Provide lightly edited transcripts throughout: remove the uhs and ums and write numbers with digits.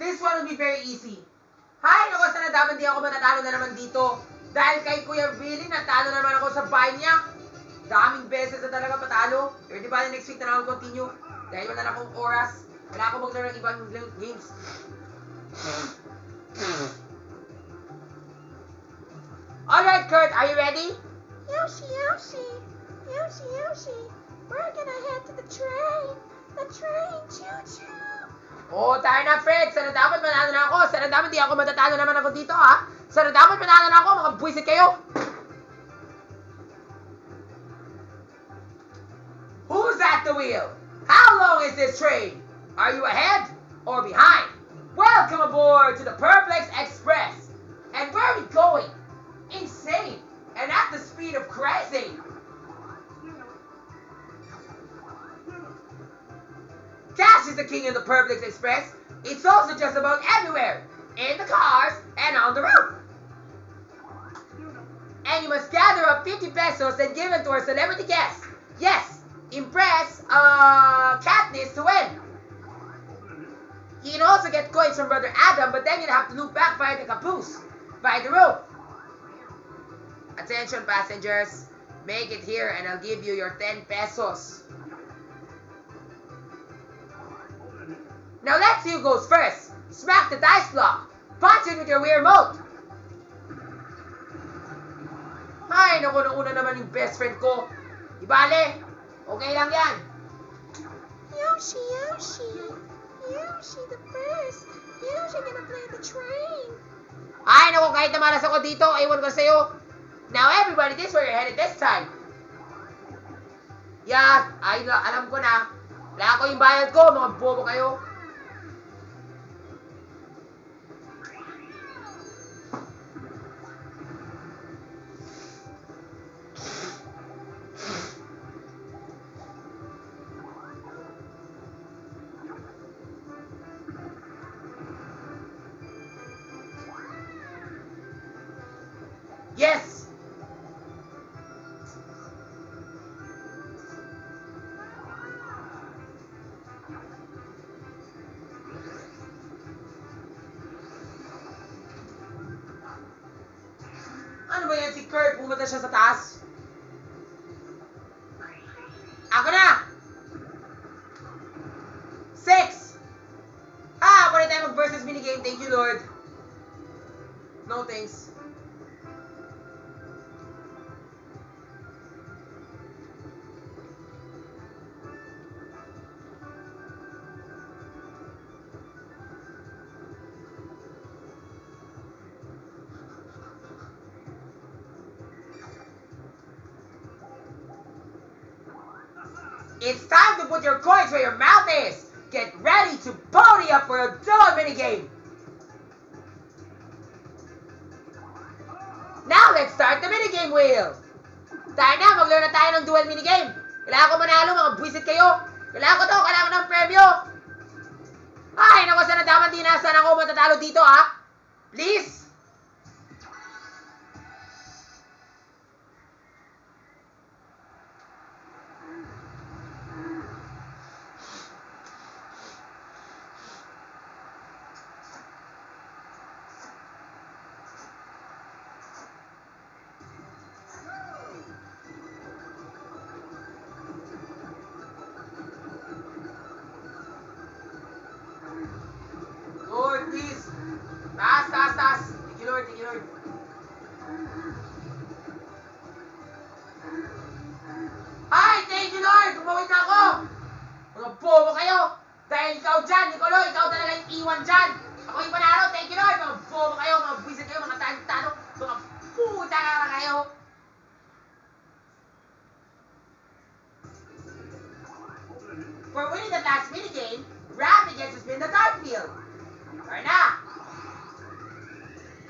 This one will be very easy. Hay, naku, sana dapat di ako matatalo na naman dito. Dahil kay Kuya Billy, natalo na naman ako sa bahay niya. Daming beses na talaga patalo. Pero di ba, next week na lang ako continue. Dahil wala na akong oras. Wala akong maglaro ng ibang games. Alright, Kurt, are you ready? Yoshi, Yoshi, Yoshi, Yoshi, we're gonna head to the train. The train, choo-choo. Oo, tayo na, Fred. Sana dapat manalo na ako. Sana dapat di ako matatalo naman ako dito, ha? Sana dapat manalo na ako. Mga buwisit kayo. Who's at the wheel? How long is this train? Are you ahead or behind? Welcome aboard to the Perplex Express. And where are we going? Insane. And at the speed of crazy. Cash is the king of the Perplex Express. It's also just about everywhere. In the cars and on the roof. And you must gather up 50 pesos and give it to our celebrity guest. Yes, impress Katniss to win. You can also get coins from Brother Adam, but then you'll have to loop back via the caboose, via the roof. Attention passengers, make it here and I'll give you your 10 pesos. Now let's see who goes first. Smack the dice block. Punch it with your weird mode. Ay, naku, nauna naman yung best friend ko. Di bale, okay lang yan. Yoshi, Yoshi, Yoshi the first. Yoshi gonna play the train. Ay, naku, kahit namalas ako dito, ewan ko sa'yo. Now everybody, this is where you're headed this time. Yeah, ay, alam ko na. Wala ko yung bayad ko, mga bobo kayo. Yes! Ano ba yan si Kurt? Pumunta siya sa taas. Ako na! 6! Ako na tayo mag-versus minigame. Thank you, Lord. No thanks. It's time to put your coins where your mouth is. Get ready to pony up for a dull minigame. Now let's start the minigame wheel. Tayo na, maglaro na tayo ng dual minigame. Kailangan ko manalo, mga buwisit kayo. Kailangan ko to, kailangan ko ng premyo. Ay, naku, sana dapat di na sana ako matatalo dito, ha? Please? Lord, please. Taas, taas, taas. Thank you, Lord. Thank you, Lord. Hi, thank you, Lord. Tumawid na ako. Mga bobo kayo. Dahil ikaw dyan, Nicolo, ikaw talaga yung iwan dyan. Ako yung panalo. Thank you, Lord. Mga bobo kayo, mga buwisit kayo, mga talo-talo, mga puta ka kayo. For winning the last minigame, Rapid gets to spin the dart wheel. Tara na!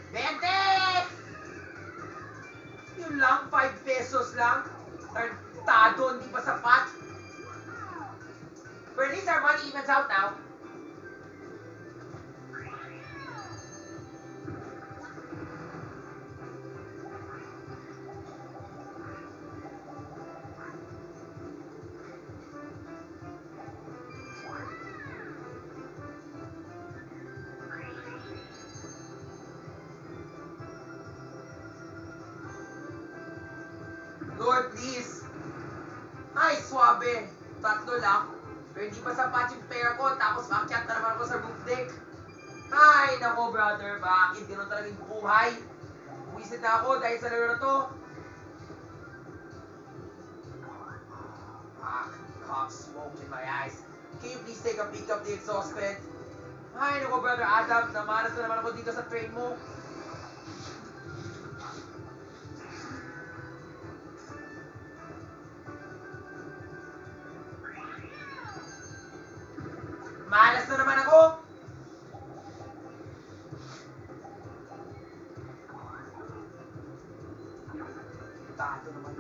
20! Yun lang, 5 pesos lang. Tartado, hindi pa sapat. But at least our money evens out now. Lord, please. Ay, swabe. 3 lang. Pero hindi pa sapat yung pera ko, tapos maakyat na naman ako sa roof deck. Ay, nako brother, bakit ganun talaga yung buhay? Buwisit na ako dahil sa laro na to. Cock smoke in my eyes. Can you please take a peek of the exhaust vent? Ay, nako brother Adam, namanas na naman ako dito sa train mo. Malas na naman ako! Tato naman.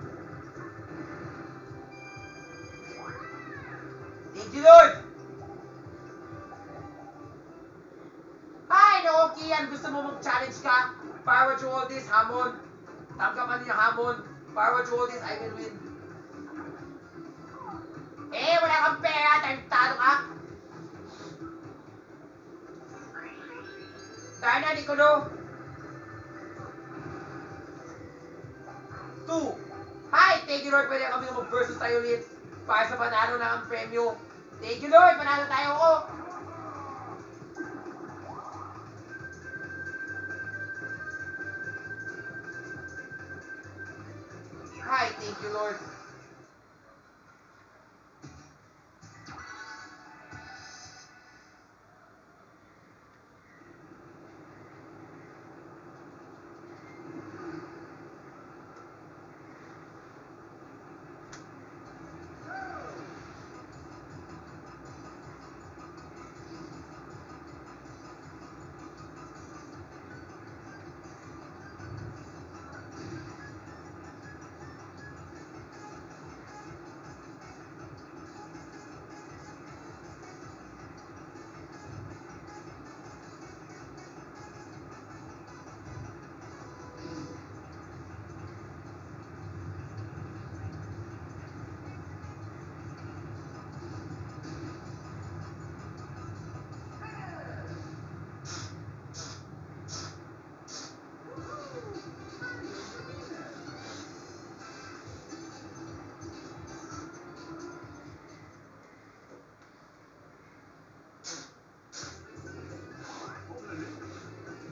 Thank you, Lord! Hi, no, Kian! Gusto mo mag-challenge ka? Power to all this, hamon. Tangkapan niya hamon. Power to all this, I will win. Eh, wala kang pera! Tarantado ka! Kaya na, Nicolo! 2. Hi! Thank you, Lord. Pwede kami na mag-versus tayo ulit. Para sa panalo na ang premyo. Thank you, Lord. Panalo tayo ko. Hi! Thank you, Lord.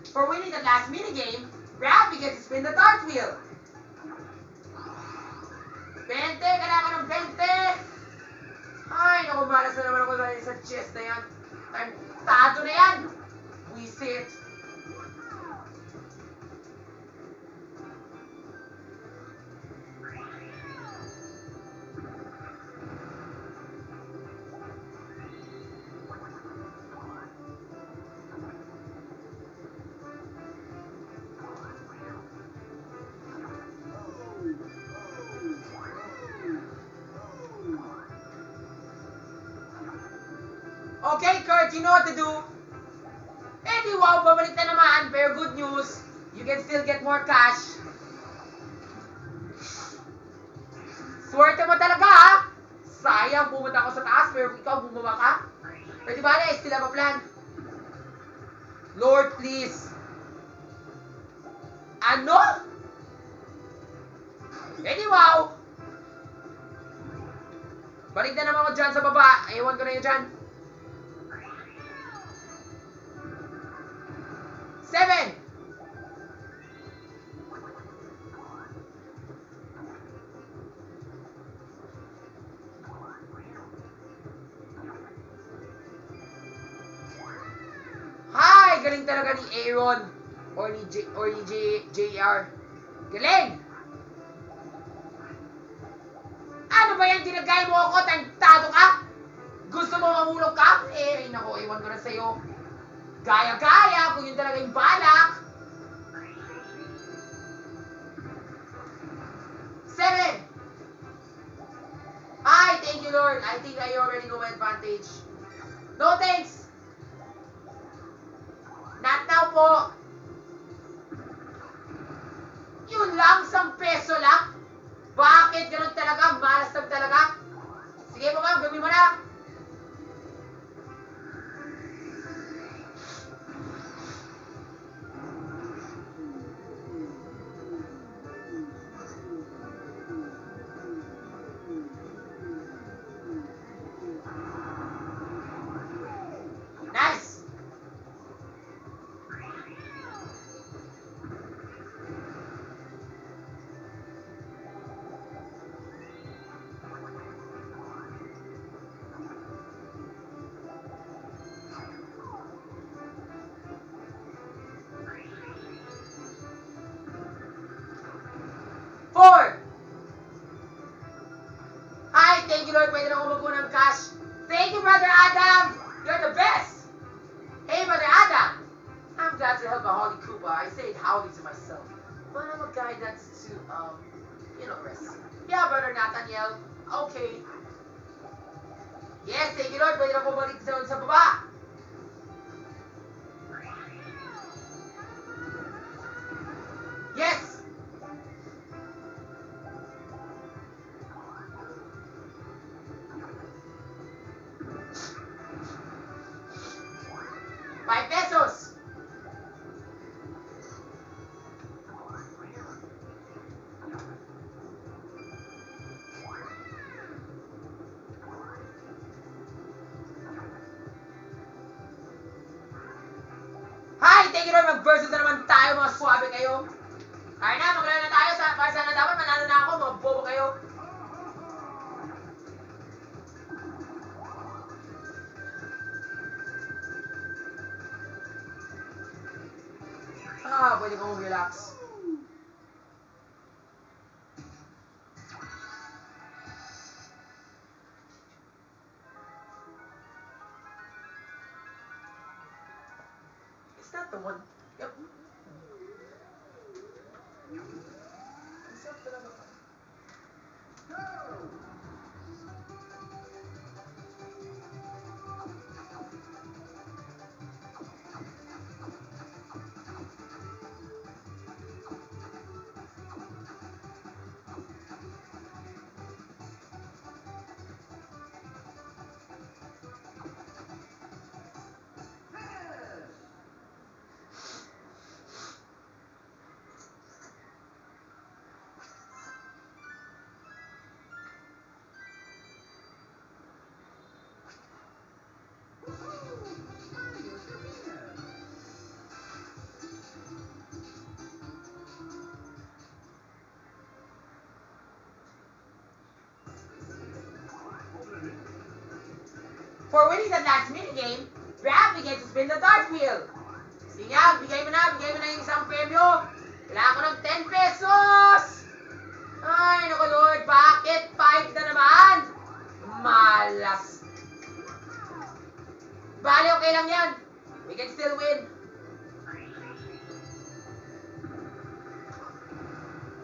For winning the last minigame, Raph gets to spin the dart wheel. 20! Kailangan ko ng 20! Ay, naku, malas na naman ako dahil sa chest na yan. Tado na yan! Wisit! Okay, Kurt, you know what to do. Eh di wow, babalik na naman. Pero good news, you can still get more cash. Swerte mo talaga, ha? Sayang, pumunta ako sa taas, pero ikaw bumaba ka. Pero di ba na, still have a plan. Lord, please. Ano? Eh di wow. Balik na naman ako dyan sa baba. Ewan ko na yun dyan. 7! Hi! Galing talaga ni Aaron or ni JR. Galing! Ano ba yan? Ginagaya mo ako? Tantado ka? Gusto mo mamulog ka? Eh, naku, iwan ko na sa'yo. Gaya-gaya, kung yun talaga yung balak. 7! Hi, thank you, Lord. I think I already know my advantage. No thanks! Not now po. Yun lang, 1 peso lang? Bakit ganun talaga? Malas na talaga? Sige mo nga, gawin mo na. glad to help a Holly Koopa. I say it howdy to myself. But I'm a guy that's too, rest. Yeah, Brother Nathaniel. Okay. Yes, thank you, Lord. Pwede na po balik sa baba. Yes! ₱5. Hi! Thank you, Lord. Mag-versus na naman tayo, mga swabe kayo. Kaya na, maglaro na tayo. Para sana dapat manalo na ako, mga bobo kayo. Pwede kong relax. Is that the one? Yep. Is that talaga? For winning the last minigame, Brad begins to spin the dart wheel. Sige nga, bigay mo na yung isang premyo. Kailangan ko ng ₱10. Ay, naku Lord, bakit? 5 na naman. Malas. Bali, okay lang yan. We can still win.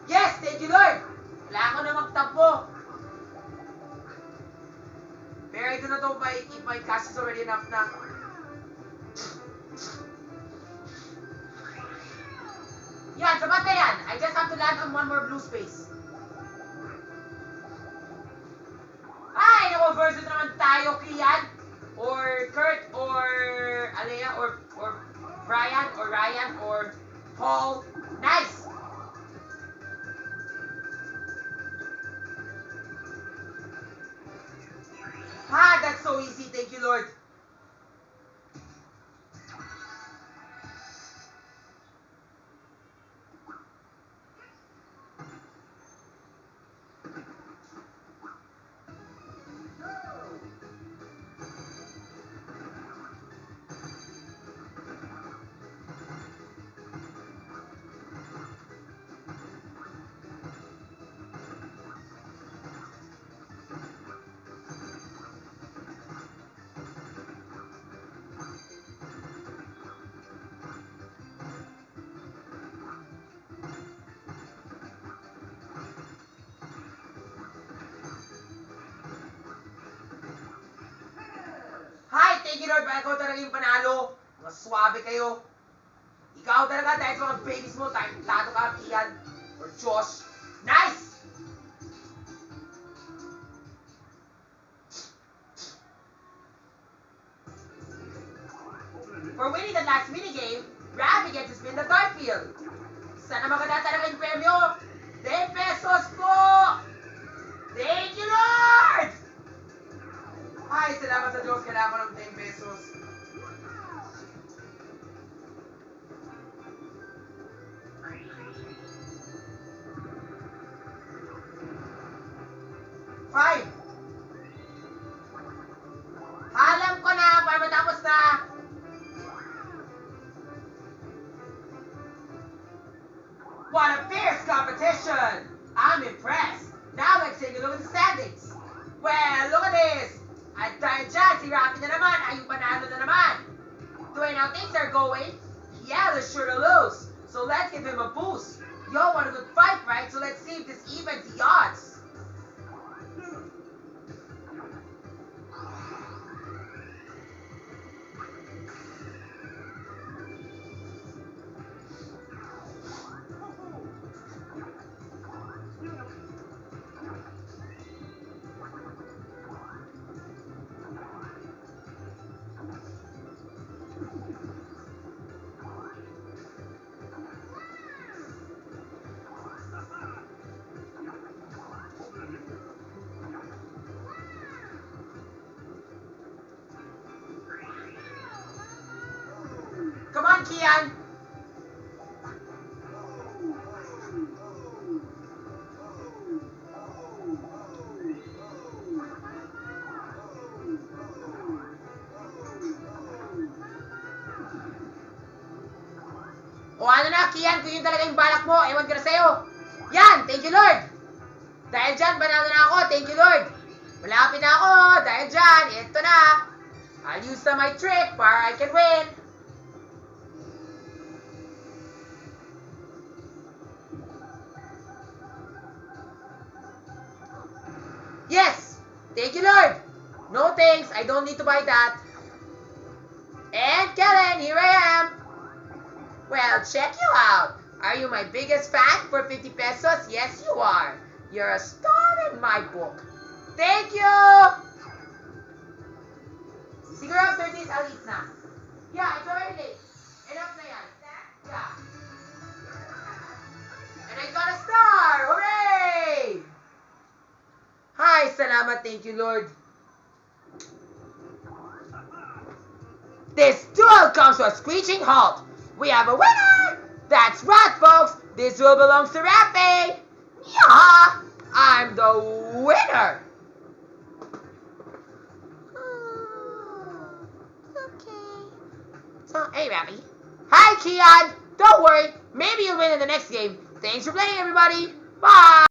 Yes, thank you Lord. Kailangan ko na magtampo. Pero ito na to, if my cash is already enough na. Yan, sabat na yan. I just have to land on one more blue space. Ay, naku, versus naman tayo, Kian. Or Kurt, or Alea, or Brian, or Ryan, or Paul. Nice! That's so easy. Thank you, Lord. Thank you, Lord. Ikaw talaga yung panalo. Mga swabe kayo. Ikaw talaga dahil sa mga babies mo. Tato ka, Kian. Or Josh. Nice! For winning the last minigame, Ravi gets to spin the dart field. Sana maganda talaga yung premyo. ₱10 po! Thank you, Lord! Ay, salamat sa Diyos. Kailangan ko ng ₱10. Five. Alam ko na para matapos na. What a fierce competition! I'm impressed. Now let's take a look at the standings. Well, look at this. At dahil dyan, si Rafi na naman ay yung panalo na naman. The way now things are going, Kiel is sure to lose. So let's give him a boost. Yo, want a good fight, right? So let's see if this evens the odds. Come on, Kian. O ano na, Kian, kung yun talaga yung balak mo, ewan ko na sa'yo. Yan, thank you, Lord. Dahil dyan, banado na ako, thank you, Lord. Malapit na ako, dahil dyan, ito na. I'll use my trick para I can win. Yes! Thank you, Lord! No thanks, I don't need to buy that. And Kellen, here I am. Well, check you out. Are you my biggest fan for 50 pesos? Yes, you are. You're a star in my book. Thank you! Siguro after this, I'll eat na. Yeah, it's already late. Enough na yan. Yeah. And I got a star! Hooray! Hi, salamat, thank you, Lord. This duel comes to a screeching halt. We have a winner! That's right, folks. This duel belongs to Rafe. Yeah, I'm the winner. Okay. So, hey, Rafe. Hi, Kian. Don't worry. Maybe you'll win in the next game. Thanks for playing, everybody. Bye.